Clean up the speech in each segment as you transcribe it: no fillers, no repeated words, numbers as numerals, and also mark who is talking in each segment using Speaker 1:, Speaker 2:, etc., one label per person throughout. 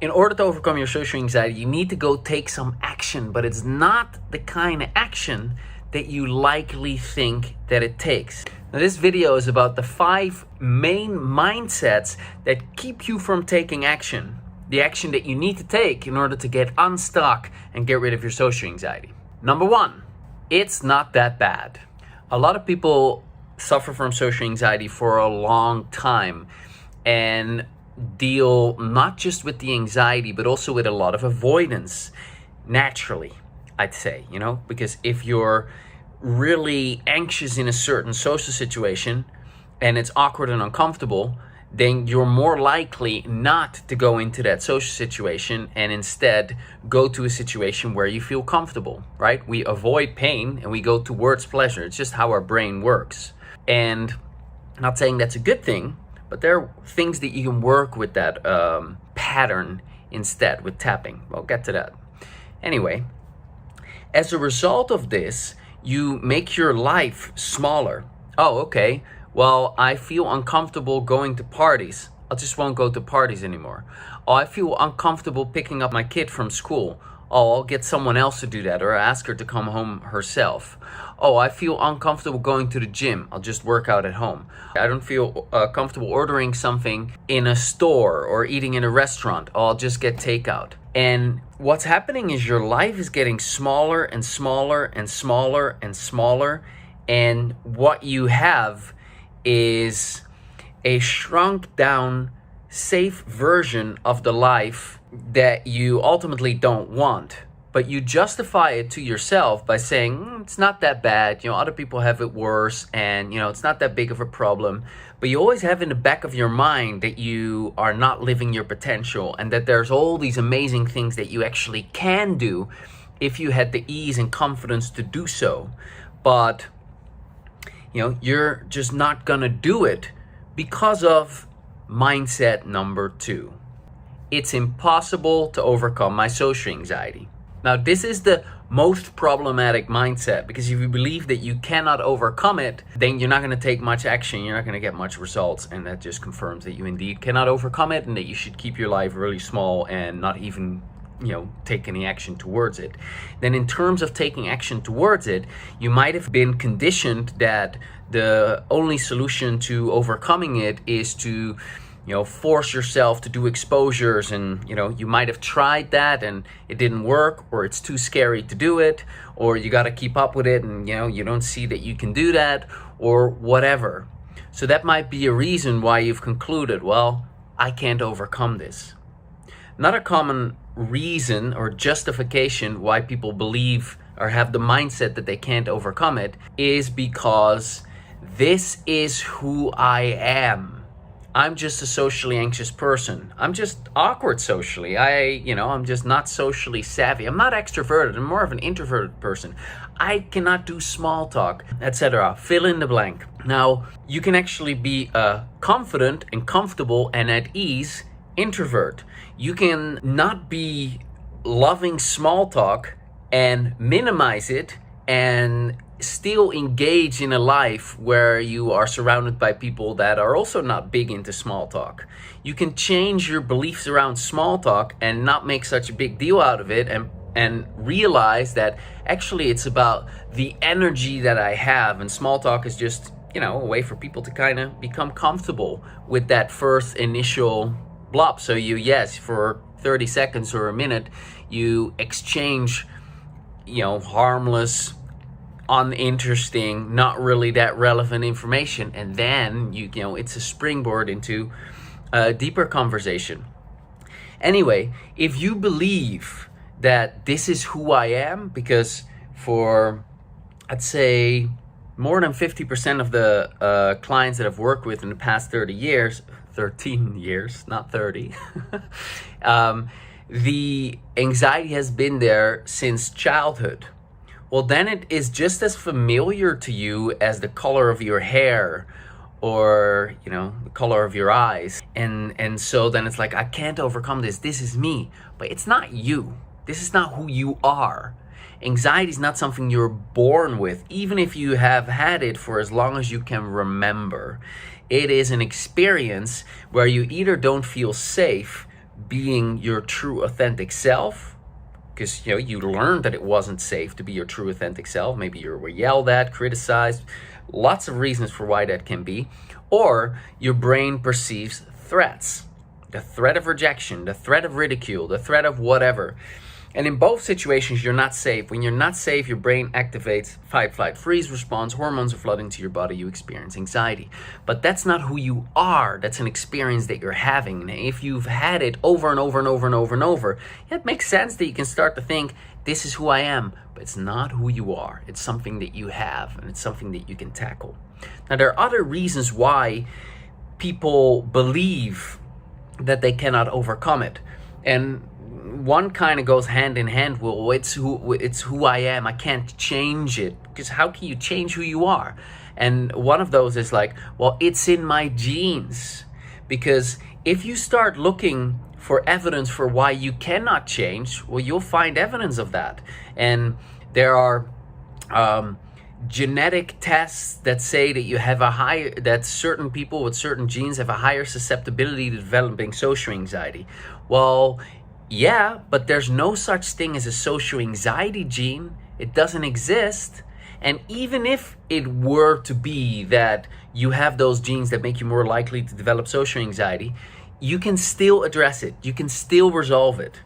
Speaker 1: In order to overcome your social anxiety, you need to go take some action, but it's not the kind of action that you likely think that it takes. Now, this video is about the 5 main mindsets that keep you from taking action. The action that you need to take in order to get unstuck and get rid of your social anxiety. Number 1, it's not that bad. A lot of people suffer from social anxiety for a long time and deal not just with the anxiety, but also with a lot of avoidance, naturally, I'd say, because if you're really anxious in a certain social situation and it's awkward and uncomfortable, then you're more likely not to go into that social situation and instead go to a situation where you feel comfortable, right? We avoid pain and we go towards pleasure. It's just how our brain works. And I'm not saying that's a good thing, but there are things that you can work with that pattern instead with tapping. We'll get to that. Anyway, as a result of this, you make your life smaller. Oh, okay. Well, I feel uncomfortable going to parties. I just won't go to parties anymore. Oh, I feel uncomfortable picking up my kid from school. Oh, I'll get someone else to do that or ask her to come home herself. Oh, I feel uncomfortable going to the gym. I'll just work out at home. I don't feel comfortable ordering something in a store or eating in a restaurant. Oh, I'll just get takeout. And what's happening is your life is getting smaller and smaller and smaller and smaller. And what you have is a shrunk down, safe version of the life that you ultimately don't want. But you justify it to yourself by saying, it's not that bad. Other people have it worse and, it's not that big of a problem. But you always have in the back of your mind that you are not living your potential and that there's all these amazing things that you actually can do if you had the ease and confidence to do so. But, you're just not gonna do it because of mindset number 2. It's impossible to overcome my social anxiety. Now, this is the most problematic mindset because if you believe that you cannot overcome it, then you're not going to take much action. You're not going to get much results. And that just confirms that you indeed cannot overcome it and that you should keep your life really small and not even, take any action towards it. Then in terms of taking action towards it, you might have been conditioned that the only solution to overcoming it is to force yourself to do exposures, and you might have tried that and it didn't work, or it's too scary to do it, or you got to keep up with it and you don't see that you can do that, or whatever. So that might be a reason why you've concluded, well, I can't overcome this. Another common reason or justification why people believe or have the mindset that they can't overcome it is because this is who I am. I'm just a socially anxious person. I'm just awkward socially. I'm just not socially savvy. I'm not extroverted. I'm more of an introverted person. I cannot do small talk, etc. Fill in the blank. Now, you can actually be a confident and comfortable and at ease introvert. You can not be loving small talk and minimize it and still engage in a life where you are surrounded by people that are also not big into small talk. You can change your beliefs around small talk and not make such a big deal out of it and realize that actually it's about the energy that I have, and small talk is just, a way for people to kind of become comfortable with that first initial blop. So for 30 seconds or a minute, you exchange, harmless, uninteresting, not really that relevant information, and then it's a springboard into a deeper conversation. Anyway, if you believe that this is who I am, because for I'd say more than 50% of the clients that I've worked with in the past 13 years, not 30, the anxiety has been there since childhood. Well, then it is just as familiar to you as the color of your hair or, the color of your eyes. And so then it's like, I can't overcome this. This is me. But it's not you. This is not who you are. Anxiety is not something you're born with, even if you have had it for as long as you can remember. It is an experience where you either don't feel safe being your true authentic self, because you learned that it wasn't safe to be your true authentic self. Maybe you were yelled at, criticized, lots of reasons for why that can be. Or your brain perceives threats, the threat of rejection, the threat of ridicule, the threat of whatever. And in both situations, you're not safe. When you're not safe, your brain activates fight, flight, freeze response. Hormones are flooding to your body. You experience anxiety. But that's not who you are. That's an experience that you're having. And if you've had it over and over and over and over and over, it makes sense that you can start to think, this is who I am. But it's not who you are. It's something that you have, and it's something that you can tackle. Now, there are other reasons why people believe that they cannot overcome it. And one kind of goes hand in hand. Well, it's who I am. I can't change it. Because how can you change who you are? And one of those is like, well, it's in my genes. Because if you start looking for evidence for why you cannot change, well, you'll find evidence of that. And there are genetic tests that say that that certain people with certain genes have a higher susceptibility to developing social anxiety. Well, yeah, but there's no such thing as a social anxiety gene. It doesn't exist. And even if it were to be that you have those genes that make you more likely to develop social anxiety, you can still address it. You can still resolve it.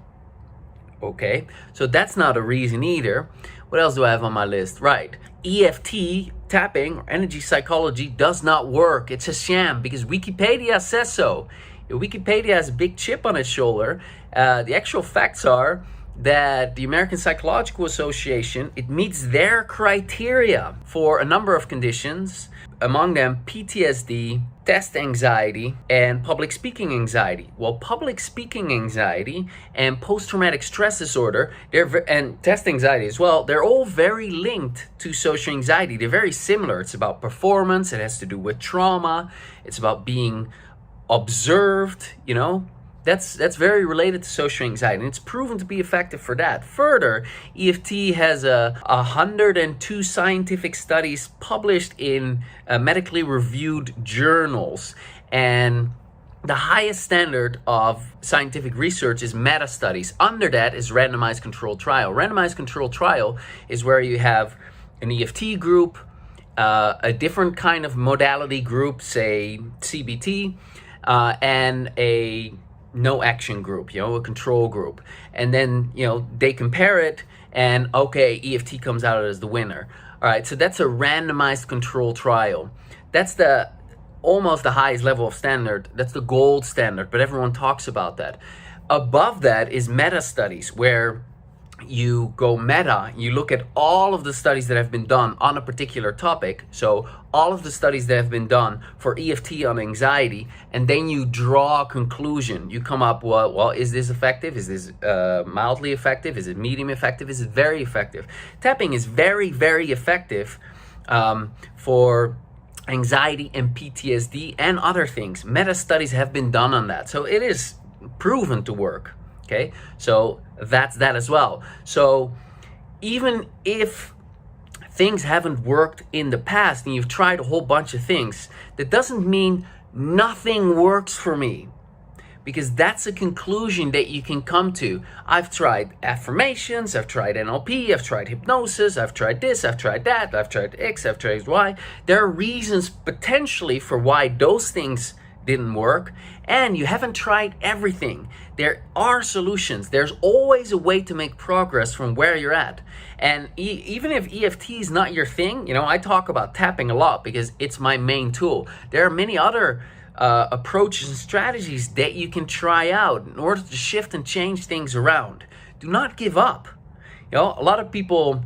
Speaker 1: Okay, so that's not a reason either. What else do I have on my list? Right, EFT, tapping, or energy psychology does not work. It's a sham because Wikipedia says so. Wikipedia has a big chip on its shoulder. The actual facts are that the American Psychological Association, it meets their criteria for a number of conditions, among them PTSD, test anxiety, and public speaking anxiety. Well, public speaking anxiety and post-traumatic stress disorder, and test anxiety as well, they're all very linked to social anxiety. They're very similar. It's about performance. It has to do with trauma. It's about being observed, That's very related to social anxiety, and it's proven to be effective for that. Further, EFT has 102 scientific studies published in medically reviewed journals, and the highest standard of scientific research is meta-studies. Under that is randomized controlled trial. Randomized controlled trial is where you have an EFT group, a different kind of modality group, say CBT, and a no action group, a control group. And then, they compare it and okay, EFT comes out as the winner. All right, so that's a randomized control trial. That's almost the highest level of standard. That's the gold standard, but everyone talks about that. Above that is meta studies, where you go meta, you look at all of the studies that have been done on a particular topic. So all of the studies that have been done for EFT on anxiety, and then you draw a conclusion. You come up, well, is this effective? Is this mildly effective? Is it medium effective? Is it very effective? Tapping is very, very effective for anxiety and PTSD and other things. Meta studies have been done on that. So it is proven to work. Okay, so that's that as well. So even if things haven't worked in the past and you've tried a whole bunch of things, that doesn't mean nothing works for me, because that's a conclusion that you can come to. I've tried affirmations, I've tried NLP, I've tried hypnosis, I've tried this, I've tried that, I've tried X, I've tried Y. There are reasons potentially for why those things didn't work, and you haven't tried everything. There are solutions. There's always a way to make progress from where you're at. And even if EFT is not your thing, I talk about tapping a lot because it's my main tool. There are many other approaches and strategies that you can try out in order to shift and change things around. Do not give up. A lot of people,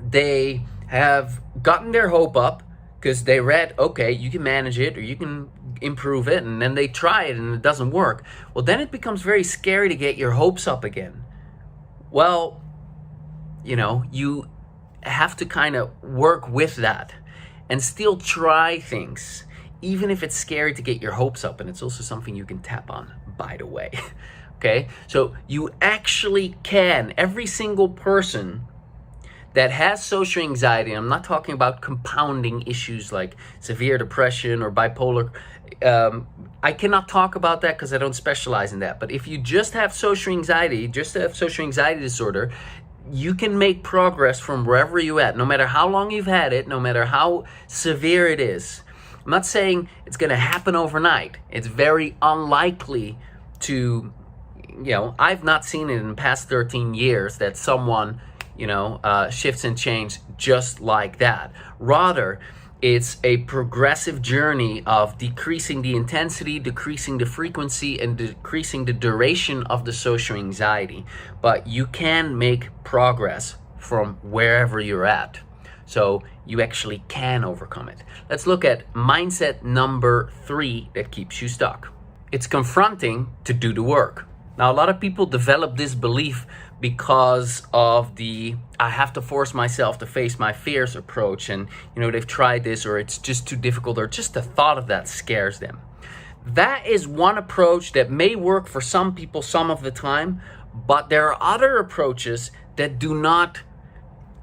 Speaker 1: they have gotten their hope up because they read, okay, you can manage it or you can improve it, and then they try it and it doesn't work. Well, then it becomes very scary to get your hopes up again. Well, you have to kind of work with that and still try things, even if it's scary to get your hopes up. And it's also something you can tap on, by the way. Okay, so you actually can. Every single person that has social anxiety, I'm not talking about compounding issues like severe depression or bipolar. I cannot talk about that because I don't specialize in that. But if you just have social anxiety, disorder, you can make progress from wherever you're at, no matter how long you've had it, no matter how severe it is. I'm not saying it's going to happen overnight. It's very unlikely to, I've not seen it in the past 13 years that someone, shifts and changes just like that. Rather, it's a progressive journey of decreasing the intensity, decreasing the frequency, and decreasing the duration of the social anxiety. But you can make progress from wherever you're at. So you actually can overcome it. Let's look at mindset number 3 that keeps you stuck. It's confronting to do the work. Now, a lot of people develop this belief because of the I have to force myself to face my fears approach, and they've tried this, or it's just too difficult, or just the thought of that scares them. That is one approach that may work for some people some of the time, but there are other approaches that do not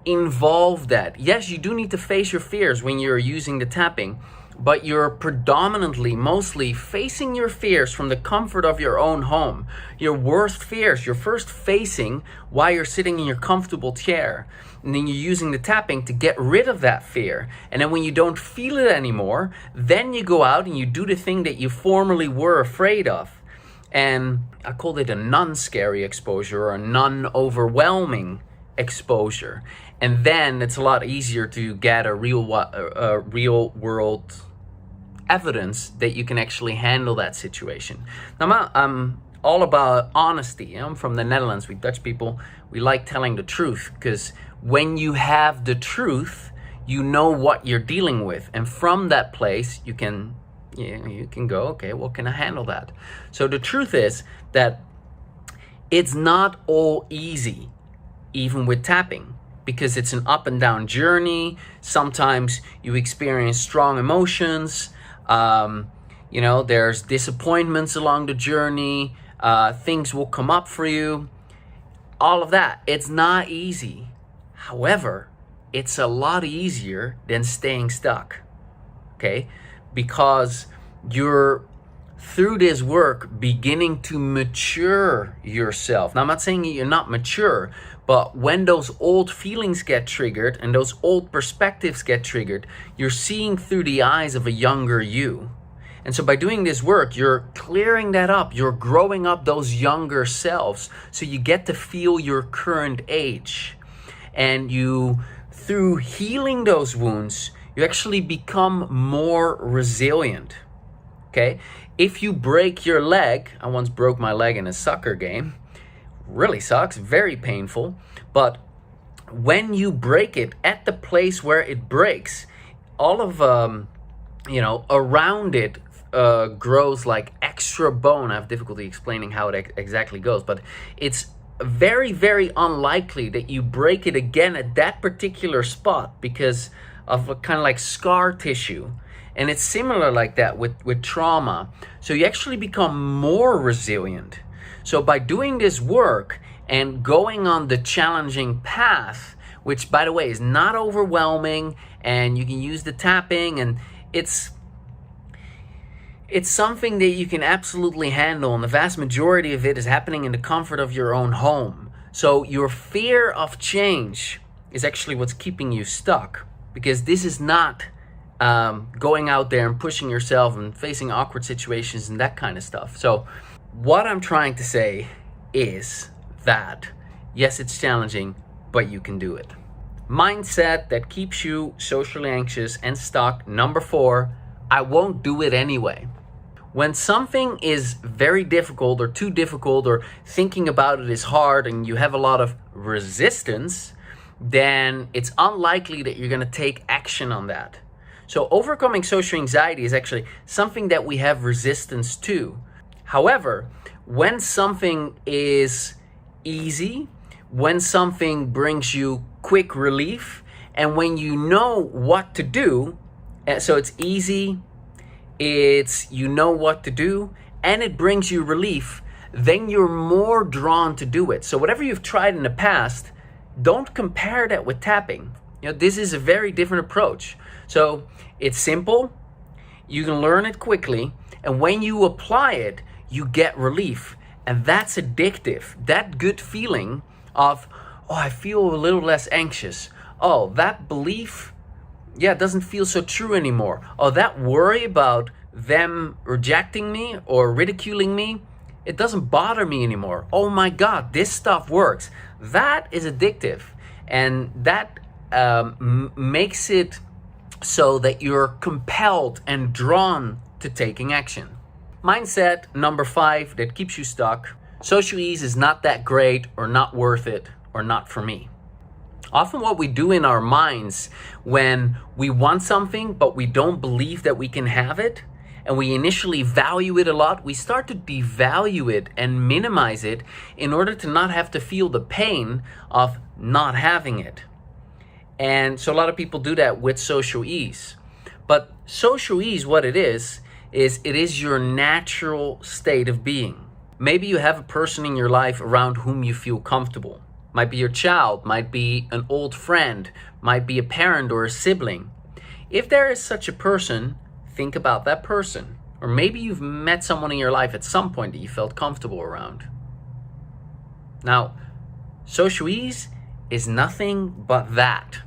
Speaker 1: involve that. Yes, you do need to face your fears when you're using the tapping, but you're mostly facing your fears from the comfort of your own home. Your worst fears, you're first facing while you're sitting in your comfortable chair. And then you're using the tapping to get rid of that fear. And then when you don't feel it anymore, then you go out and you do the thing that you formerly were afraid of. And I called it a non-scary exposure, or a non-overwhelming exposure. And then it's a lot easier to get a real world evidence that you can actually handle that situation. Now, I'm all about honesty. I'm from the Netherlands. We Dutch people, we like telling the truth, because when you have the truth, you know what you're dealing with. And from that place, you can go, okay, well, can I handle that? So the truth is that it's not all easy, even with tapping, because it's an up and down journey. Sometimes you experience strong emotions. There's disappointments along the journey. Things will come up for you. All of that. It's not easy. However, it's a lot easier than staying stuck. Okay? Because you're, through this work, beginning to mature yourself. Now, I'm not saying you're not mature, but when those old feelings get triggered and those old perspectives get triggered, you're seeing through the eyes of a younger you. And so by doing this work, you're clearing that up. You're growing up those younger selves. So you get to feel your current age. And through healing those wounds, you actually become more resilient. Okay? If you break your leg, I once broke my leg in a soccer game. Really sucks, very painful. But when you break it at the place where it breaks, all of around it grows like extra bone. I have difficulty explaining how it exactly goes, but it's very, very unlikely that you break it again at that particular spot because of a kind of like scar tissue. And it's similar like that with trauma. So you actually become more resilient. So by doing this work and going on the challenging path, which, by the way, is not overwhelming, and you can use the tapping, and it's something that you can absolutely handle, and the vast majority of it is happening in the comfort of your own home. So your fear of change is actually what's keeping you stuck, because this is not going out there and pushing yourself and facing awkward situations and that kind of stuff. So what I'm trying to say is that, yes, it's challenging, but you can do it. Mindset that keeps you socially anxious and stuck. Number 4, I won't do it anyway. When something is very difficult or too difficult, or thinking about it is hard and you have a lot of resistance, then it's unlikely that you're going to take action on that. So overcoming social anxiety is actually something that we have resistance to. However, when something is easy, when something brings you quick relief, and when you know what to do, so it's easy, you know what to do, and it brings you relief, then you're more drawn to do it. So whatever you've tried in the past, don't compare that with tapping. This is a very different approach. So it's simple, you can learn it quickly, and when you apply it, you get relief. And that's addictive. That good feeling of, oh, I feel a little less anxious. Oh, that belief, doesn't feel so true anymore. Oh, that worry about them rejecting me or ridiculing me, it doesn't bother me anymore. Oh my God, this stuff works. That is addictive. And that makes it so that you're compelled and drawn to taking action. Mindset number 5 that keeps you stuck. Social ease is not that great or not worth it or not for me. Often what we do in our minds when we want something but we don't believe that we can have it, and we initially value it a lot, we start to devalue it and minimize it in order to not have to feel the pain of not having it. And so a lot of people do that with social ease. But social ease, what it is it is your natural state of being. Maybe you have a person in your life around whom you feel comfortable. Might be your child, might be an old friend, might be a parent or a sibling. If there is such a person, think about that person. Or maybe you've met someone in your life at some point that you felt comfortable around. Now, social ease is nothing but that.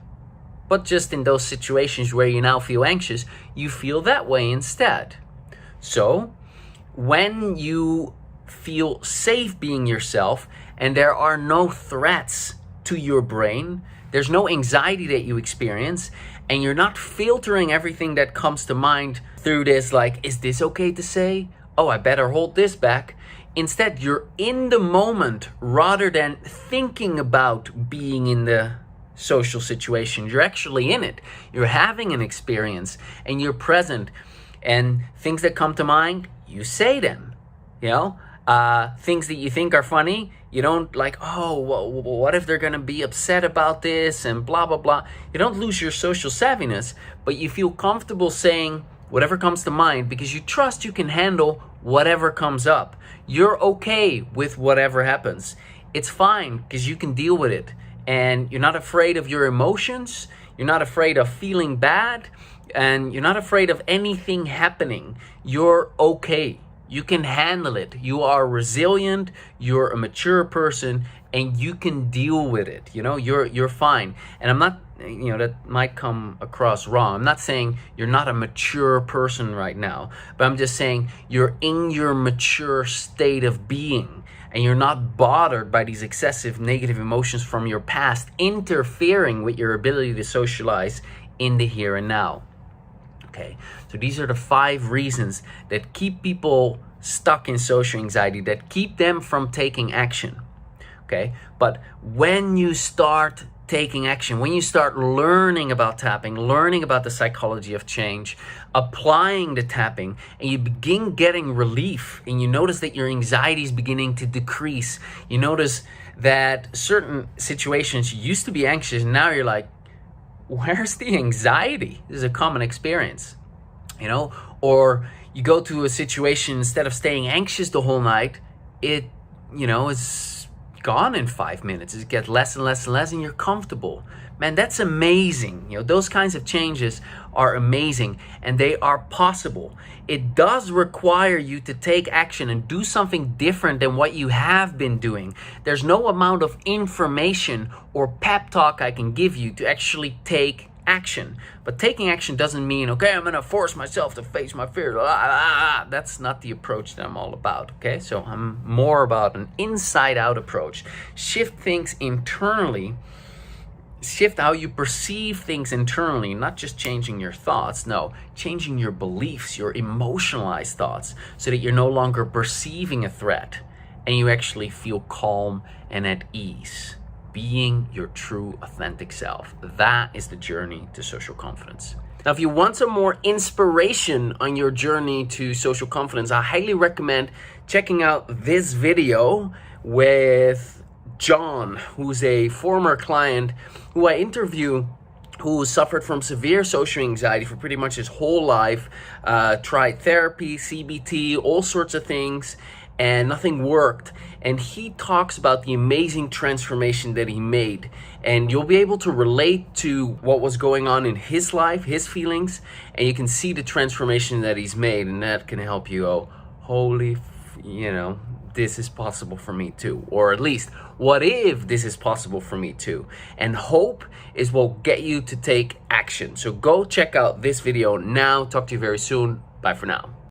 Speaker 1: But just in those situations where you now feel anxious, you feel that way instead. So, when you feel safe being yourself and there are no threats to your brain, there's no anxiety that you experience, and you're not filtering everything that comes to mind through this, like, is this okay to say? Oh, I better hold this back. Instead, you're in the moment rather than thinking about being in the social situation. You're actually in it. You're having an experience and you're present, and things that come to mind, you say them. Things that you think are funny, you don't like, oh, what if they're gonna be upset about this and blah blah blah. You don't lose your social savviness, but you feel comfortable saying whatever comes to mind because you trust you can handle whatever comes up. You're okay with whatever happens. It's fine because you can deal with it. And you're not afraid of your emotions, you're not afraid of feeling bad, and you're not afraid of anything happening. You're okay. You can handle it. You are resilient, you're a mature person, and you can deal with it. You're fine. And I'm not, that might come across wrong. I'm not saying you're not a mature person right now, but I'm just saying you're in your mature state of being. And you're not bothered by these excessive negative emotions from your past interfering with your ability to socialize in the here and now. Okay, so these are the 5 reasons that keep people stuck in social anxiety, that keep them from taking action. Okay, but when you start taking action, when you start learning about tapping, learning about the psychology of change, applying the tapping, and you begin getting relief, and you notice that your anxiety is beginning to decrease, you notice that certain situations you used to be anxious, and now you're like, where's the anxiety? This is a common experience, or you go to a situation, instead of staying anxious the whole night, it, is gone in 5 minutes. It gets less and less and less, and you're comfortable. Man, that's amazing. Those kinds of changes are amazing, and they are possible. It does require you to take action and do something different than what you have been doing. There's no amount of information or pep talk I can give you to actually take action. But taking action doesn't mean, okay, I'm gonna force myself to face my fears. That's not the approach that I'm all about. Okay, so I'm more about an inside out approach. Shift things internally, shift how you perceive things internally, not just changing your thoughts. No, changing your beliefs, your emotionalized thoughts, so that you're no longer perceiving a threat and you actually feel calm and at ease. Being your true, authentic self. That is the journey to social confidence. Now, if you want some more inspiration on your journey to social confidence, I highly recommend checking out this video with John, who's a former client who I interview, who suffered from severe social anxiety for pretty much his whole life, tried therapy, CBT, all sorts of things, and nothing worked. And he talks about the amazing transformation that he made. And you'll be able to relate to what was going on in his life, his feelings, and you can see the transformation that he's made. And that can help you go, holy, this is possible for me too. Or at least, what if this is possible for me too? And hope is what will get you to take action. So go check out this video now. Talk to you very soon. Bye for now.